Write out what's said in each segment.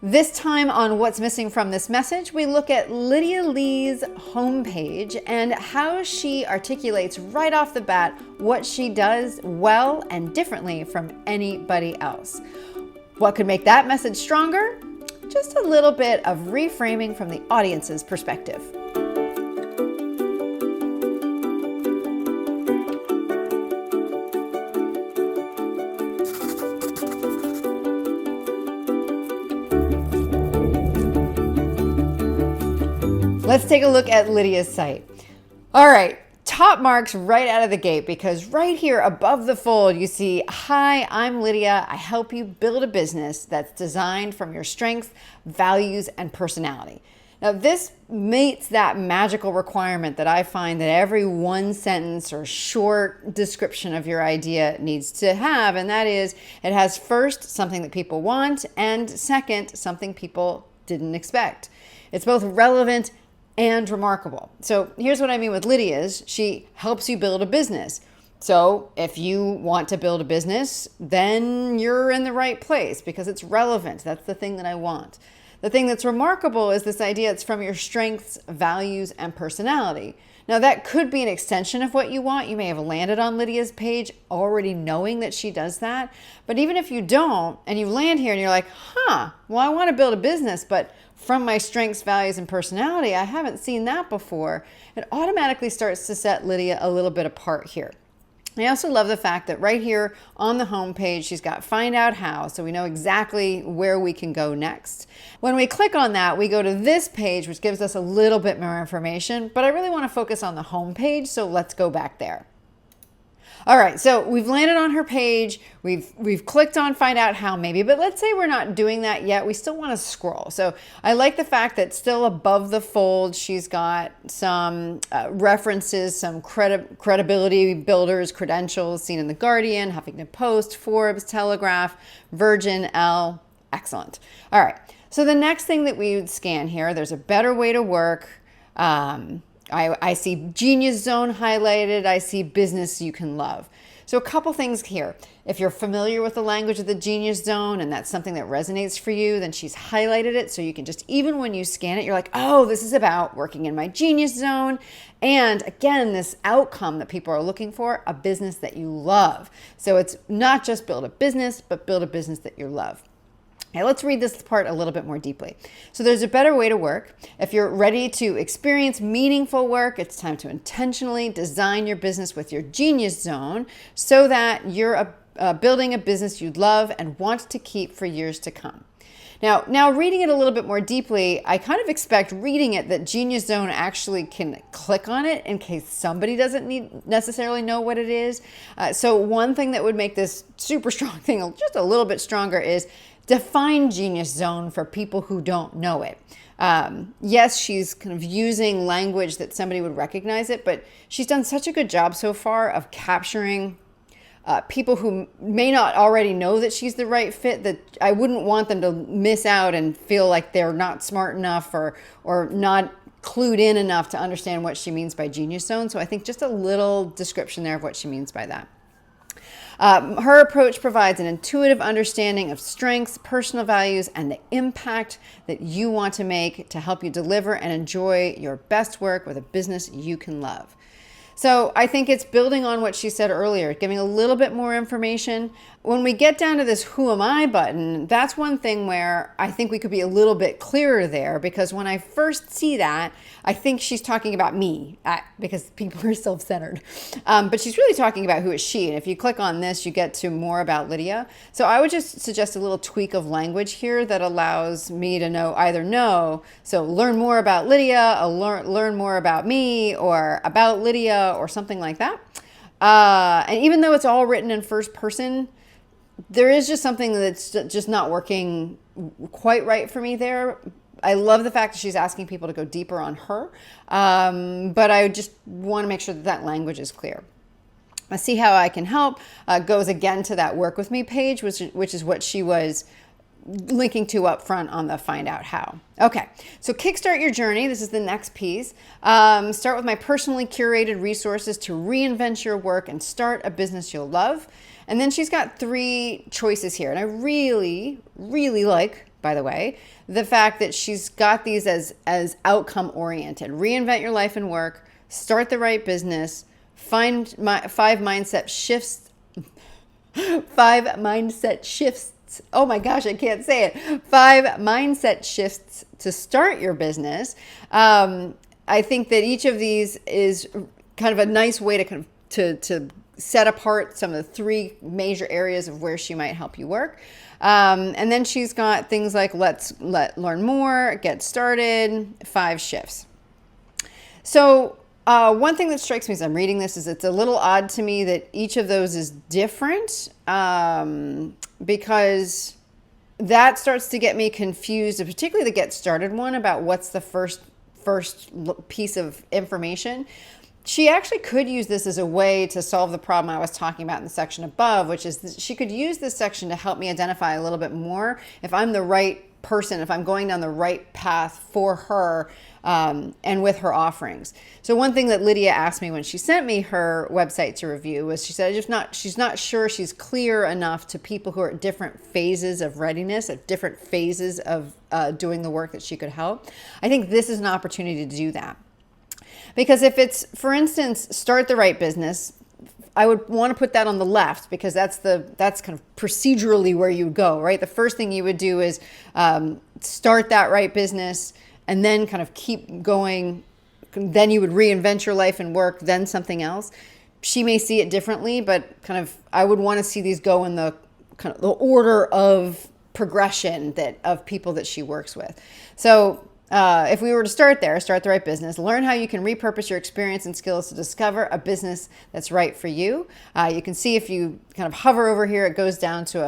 This time on What's Missing from This Message, we look at Lydia Lee's homepage and how she articulates right off the bat what she does well and differently from anybody else. What could make that message stronger? Just a little bit of reframing from the audience's perspective. Let's take a look at Lydia's site. All right, top marks right out of the gate, because right here above the fold, you see, "Hi, I'm Lydia. I help you build a business that's designed from your strengths, values, and personality." Now, this meets that magical requirement that I find that every one sentence or short description of your idea needs to have, and that is, it has first something that people want, and second, something people didn't expect. It's both relevant and remarkable. So here's what I mean with Lydia's. She helps you build a business. So if you want to build a business, then you're in the right place because it's relevant. That's the thing that I want. The thing that's remarkable is this idea it's from your strengths, values, and personality. Now that could be an extension of what you want. You may have landed on Lydia's page already knowing that she does that. But even if you don't, and you land here and you're like, well, I want to build a business, but from my strengths, values, and personality, I haven't seen that before, it automatically starts to set Lydia a little bit apart here. I also love the fact that right here on the home page, she's got find out how, so we know exactly where we can go next. When we click on that, we go to this page, which gives us a little bit more information, but I really want to focus on the home page, so let's go back there. All right, so we've landed on her page. We've clicked on find out how maybe, but let's say we're not doing that yet. We still want to scroll. So I like the fact that still above the fold, she's got some references, some credibility builders, credentials seen in The Guardian, Huffington Post, Forbes, Telegraph, Virgin, Elle. Excellent. All right, so the next thing that we would scan here, there's a better way to work. I see Genius Zone highlighted. I see business you can love. So a couple things here. If you're familiar with the language of the Genius Zone and that's something that resonates for you, then she's highlighted it. So you can just, even when you scan it, you're like, oh, this is about working in my Genius Zone. And again, this outcome that people are looking for, a business that you love. So it's not just build a business, but build a business that you love. Okay, let's read this part a little bit more deeply. So there's a better way to work. If you're ready to experience meaningful work, it's time to intentionally design your business with your Genius Zone so that you're building a business you love and want to keep for years to come. Now reading it a little bit more deeply, I kind of expect reading it that Genius Zone actually can click on it in case somebody doesn't necessarily know what it is. So one thing that would make this super strong thing just a little bit stronger is define Genius Zone for people who don't know it. Yes, she's kind of using language that somebody would recognize it, but she's done such a good job so far of capturing people who may not already know that she's the right fit, that I wouldn't want them to miss out and feel like they're not smart enough or not clued in enough to understand what she means by Genius Zone. So I think just a little description there of what she means by that. Her approach provides an intuitive understanding of strengths, personal values, and the impact that you want to make to help you deliver and enjoy your best work with a business you can love. So I think it's building on what she said earlier, giving a little bit more information. When we get down to this who am I button, that's one thing where I think we could be a little bit clearer there, because when I first see that, I think she's talking about me because people are self-centered. But she's really talking about who is she. And if you click on this, you get to more about Lydia. So I would just suggest a little tweak of language here that allows me to know. So learn more about Lydia, learn more about me, or about Lydia, or something like that. And even though it's all written in first person, there is just something that's just not working quite right for me there. I love the fact that she's asking people to go deeper on her, but I just want to make sure that language is clear. See how I can help goes again to that work with me page, which is what she was linking to up front on the find out how. Okay, so kickstart your journey. This is the next piece. Start with my personally curated resources to reinvent your work and start a business you'll love. And then she's got 3 choices here, and I really, really like, by the way, the fact that she's got these as outcome oriented. Reinvent your life and work, start the right business, find five mindset shifts. 5 mindset shifts. Oh my gosh, I can't say it. 5 mindset shifts to start your business. I think that each of these is kind of a nice way to set apart some of the 3 major areas of where she might help you work. And then she's got things like learn more, get started, 5 shifts. So one thing that strikes me as I'm reading this is it's a little odd to me that each of those is different, because that starts to get me confused, particularly the get started one, about what's the first piece of information. She actually could use this as a way to solve the problem I was talking about in the section above, which is she could use this section to help me identify a little bit more if I'm the right person, if I'm going down the right path for her, and with her offerings. So one thing that Lydia asked me when she sent me her website to review was, she said she's not sure she's clear enough to people who are at different phases of readiness, at different phases of doing the work that she could help. I think this is an opportunity to do that. Because if it's, for instance, start the right business, I would want to put that on the left, because that's kind of procedurally where you go, right? The first thing you would do is start that right business, and then kind of keep going. Then you would reinvent your life and work, then something else. She may see it differently, but kind of I would want to see these go in the kind of the order of progression of people that she works with. So if we were to start the right business, learn how you can repurpose your experience and skills to discover a business that's right for you. You can see if you kind of hover over here, it goes down to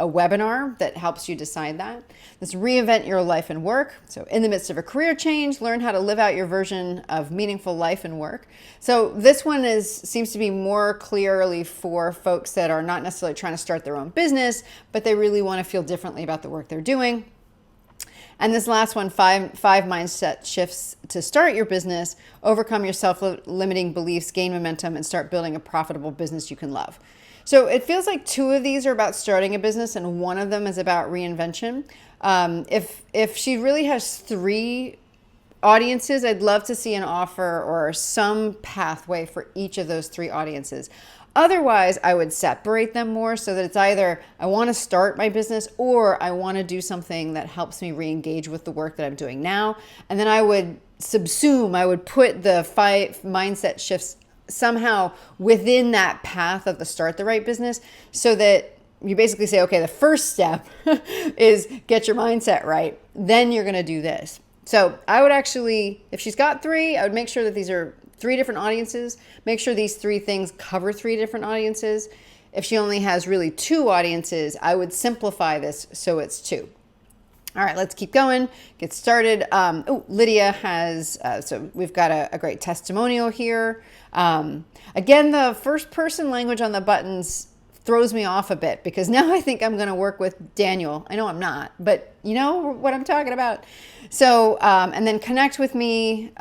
a webinar that helps you decide that. Let's reinvent your life and work. So in the midst of a career change, learn how to live out your version of meaningful life and work. So this one seems to be more clearly for folks that are not necessarily trying to start their own business, but they really want to feel differently about the work they're doing. And this last one, five mindset shifts to start your business, overcome your self-limiting beliefs, gain momentum, and start building a profitable business you can love. So it feels like 2 of these are about starting a business and 1 of them is about reinvention. If she really has 3 audiences, I'd love to see an offer or some pathway for each of those 3 audiences. Otherwise, I would separate them more so that it's either I want to start my business or I want to do something that helps me re-engage with the work that I'm doing now. And then I would put the 5 mindset shifts somehow within that path of the start the right business, so that you basically say, okay, the first step is get your mindset right. Then you're going to do this. So I would actually, if she's got 3, I would make sure that these are 3 different audiences. Make sure these 3 things cover 3 different audiences. If she only has really 2 audiences, I would simplify this so it's 2. All right, let's keep going, get started. Lydia has, so we've got a great testimonial here. Again, the first person language on the buttons throws me off a bit, because now I think I'm going to work with Daniel. I know I'm not, but you know what I'm talking about. So, and then connect with me.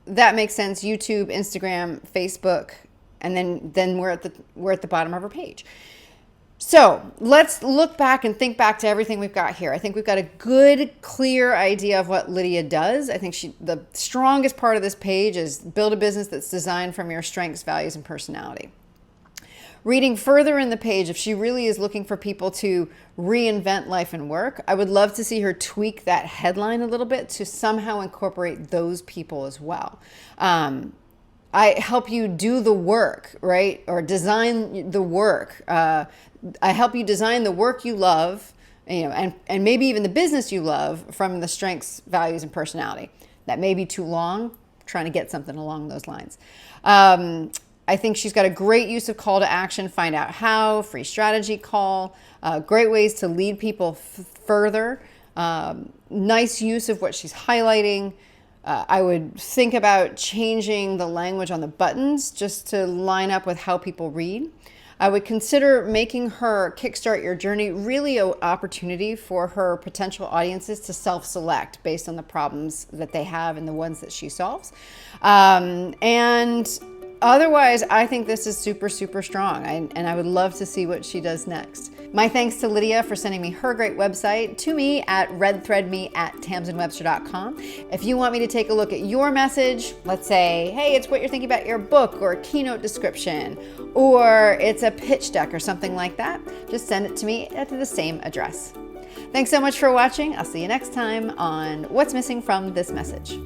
That makes sense. YouTube, Instagram, Facebook, and then we're at the bottom of our page. So let's look back and think back to everything we've got here. I think we've got a good, clear idea of what Lydia does. I think the strongest part of this page is build a business that's designed from your strengths, values, and personality. Reading further in the page, if she really is looking for people to reinvent life and work, I would love to see her tweak that headline a little bit to somehow incorporate those people as well. I help you do the work, right? Or design the work. I help you design the work you love, and maybe even the business you love from the strengths, values, and personality. That may be too long. I'm trying to get something along those lines. I think she's got a great use of call to action, find out how, free strategy call, great ways to lead people further. Nice use of what she's highlighting. I would think about changing the language on the buttons just to line up with how people read. I would consider making her Kickstart Your Journey really an opportunity for her potential audiences to self-select based on the problems that they have and the ones that she solves. And Otherwise, I think this is super, super strong, and I would love to see what she does next. My thanks to Lydia for sending me her great website to me at redthreadme@tamsandwebster.com. If you want me to take a look at your message, let's say, hey, it's what you're thinking about your book or a keynote description, or it's a pitch deck or something like that, just send it to me at the same address. Thanks so much for watching. I'll see you next time on What's Missing from This Message.